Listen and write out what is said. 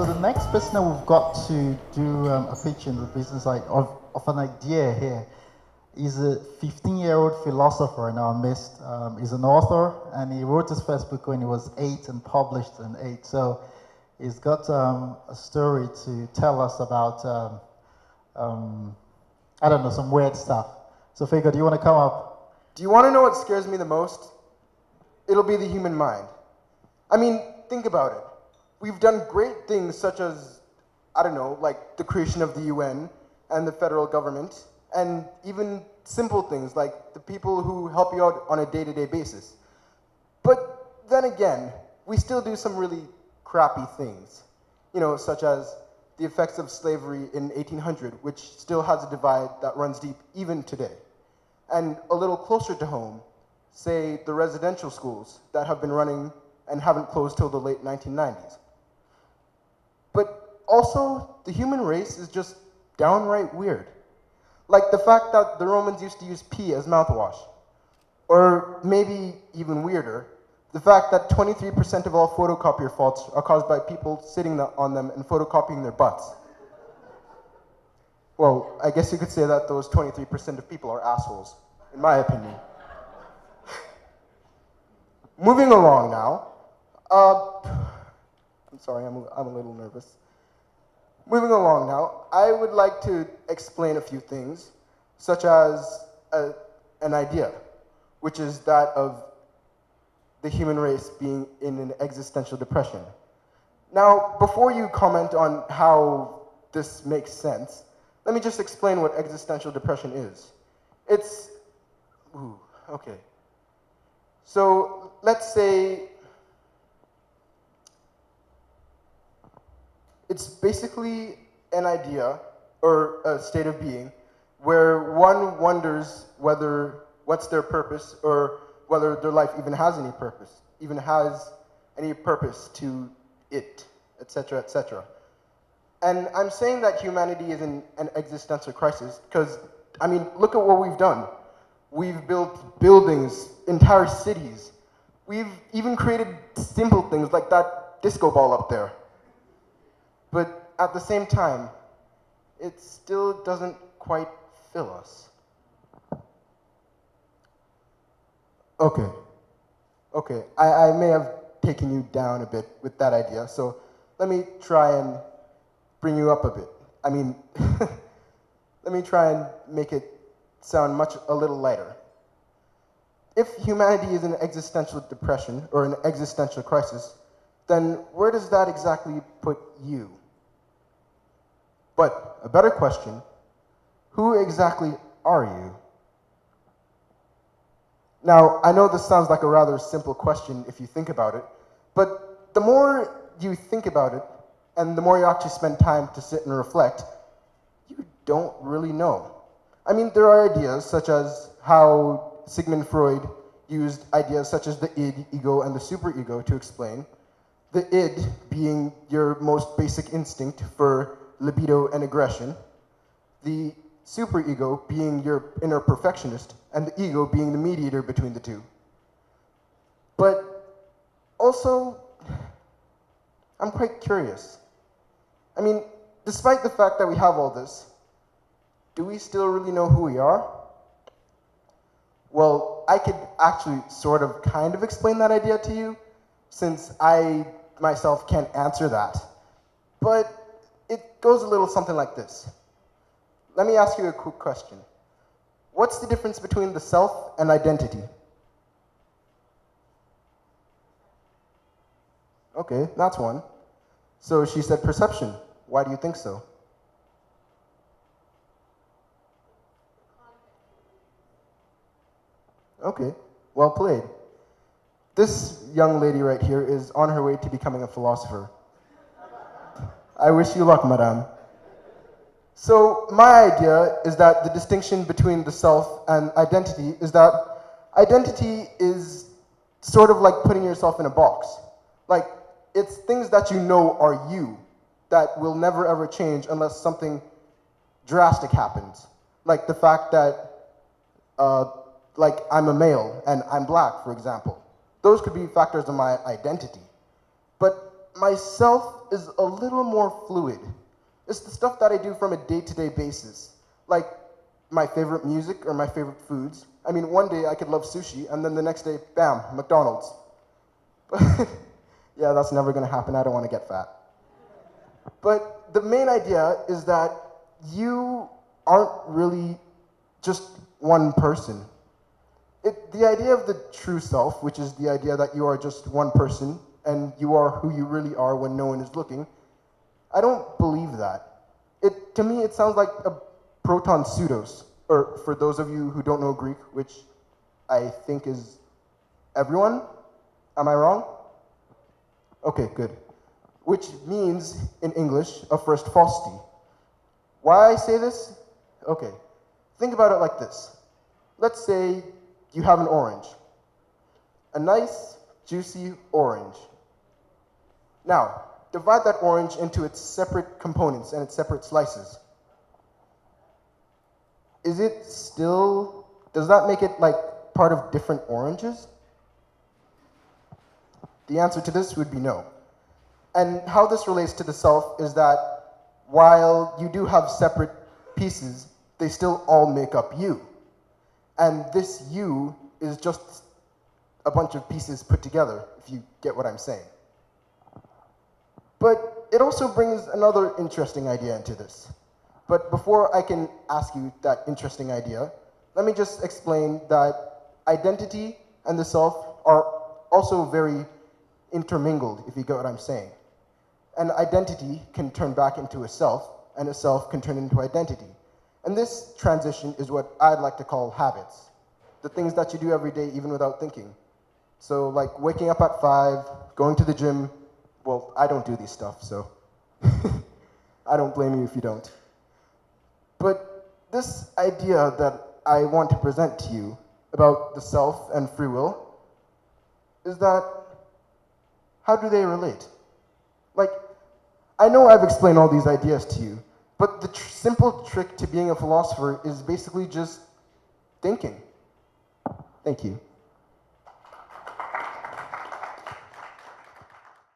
So the next person that we've got to do a pitch in the business of an idea here is a 15-year-old philosopher in our midst. He's an author, and he wrote his first book when he was 8 and published in 8. So he's got a story to tell us about, I don't know, some weird stuff. So Fego, do you want to come up? Do you want to know what scares me the most? It'll be the human mind. I mean, think about it. We've done great things such as, I don't know, like the creation of the UN and the federal government, and even simple things like the people who help you out on a day-to-day basis. But then again, we still do some really crappy things, you know, such as the effects of slavery in 1800, which still has a divide that runs deep even today. And a little closer to home, say the residential schools that have been running and haven't closed till the late 1990s. But also, the human race is just downright weird. Like the fact that the Romans used to use pee as mouthwash. Or maybe even weirder, the fact that 23% of all photocopier faults are caused by people sitting on them and photocopying their butts. Well, I guess you could say that those 23% of people are assholes, in my opinion. Moving along now. I'm sorry, I'm a little nervous. Moving along now, I would like to explain a few things, such as an idea, which is that of the human race being in an existential depression. Now, before you comment on how this makes sense, let me just explain what existential depression is. Okay. So let's say it's basically an idea or a state of being where one wonders what's their purpose or whether their life even has any purpose to it, etc., etc. And I'm saying that humanity is in an existential crisis because, I mean, look at what we've done. We've built buildings, entire cities. We've even created simple things like that disco ball up there. But at the same time, it still doesn't quite fill us. Okay, I may have taken you down a bit with that idea, so let me try and bring you up a bit. I mean, let me try and make it sound a little lighter. If humanity is in existential depression or an existential crisis, then where does that exactly put you? But a better question, who exactly are you? Now, I know this sounds like a rather simple question if you think about it, but the more you think about it, and the more you actually spend time to sit and reflect, you don't really know. I mean, there are ideas such as how Sigmund Freud used ideas such as the id, ego, and the superego to explain. The id being your most basic instinct for libido and aggression, the superego being your inner perfectionist, and the ego being the mediator between the two. But also, I'm quite curious. I mean, despite the fact that we have all this, do we still really know who we are? Well, I could actually sort of kind of explain that idea to you, since I myself can't answer that. But it goes a little something like this. Let me ask you a quick question. What's the difference between the self and identity? Okay, that's one. So she said perception. Why do you think so? Okay, well played. This young lady right here is on her way to becoming a philosopher. I wish you luck, madame. So my idea is that the distinction between the self and identity is that identity is sort of like putting yourself in a box. Like, it's things that you know are you that will never ever change unless something drastic happens. Like the fact that, like I'm a male and I'm black, for example. Those could be factors of my identity. But myself is a little more fluid. It's the stuff that I do from a day-to-day basis, like my favorite music or my favorite foods. I mean, one day I could love sushi, and then the next day, bam, McDonald's. But yeah, that's never gonna happen. I don't wanna get fat. But the main idea is that you aren't really just one person. The idea of the true self, which is the idea that you are just one person and you are who you really are when no one is looking, I don't believe that. To me, it sounds like a proton pseudos, or for those of you who don't know Greek, which I think is everyone. Am I wrong? Okay, good. Which means, in English, a first falsity. Why I say this? Okay, think about it like this. Let's say you have an orange. A nice, juicy orange. Now, divide that orange into its separate components and its separate slices. Does that make it like part of different oranges? The answer to this would be no. And how this relates to the self is that while you do have separate pieces, they still all make up you. And this you is just a bunch of pieces put together, if you get what I'm saying. But it also brings another interesting idea into this. But before I can ask you that interesting idea, let me just explain that identity and the self are also very intermingled, if you get what I'm saying. An identity can turn back into a self, and a self can turn into identity. And this transition is what I'd like to call habits. The things that you do every day even without thinking. So like waking up at 5, going to the gym. Well, I don't do these stuff, so I don't blame you if you don't. But this idea that I want to present to you about the self and free will is that, how do they relate? Like, I know I've explained all these ideas to you, but the simple trick to being a philosopher is basically just thinking. Thank you.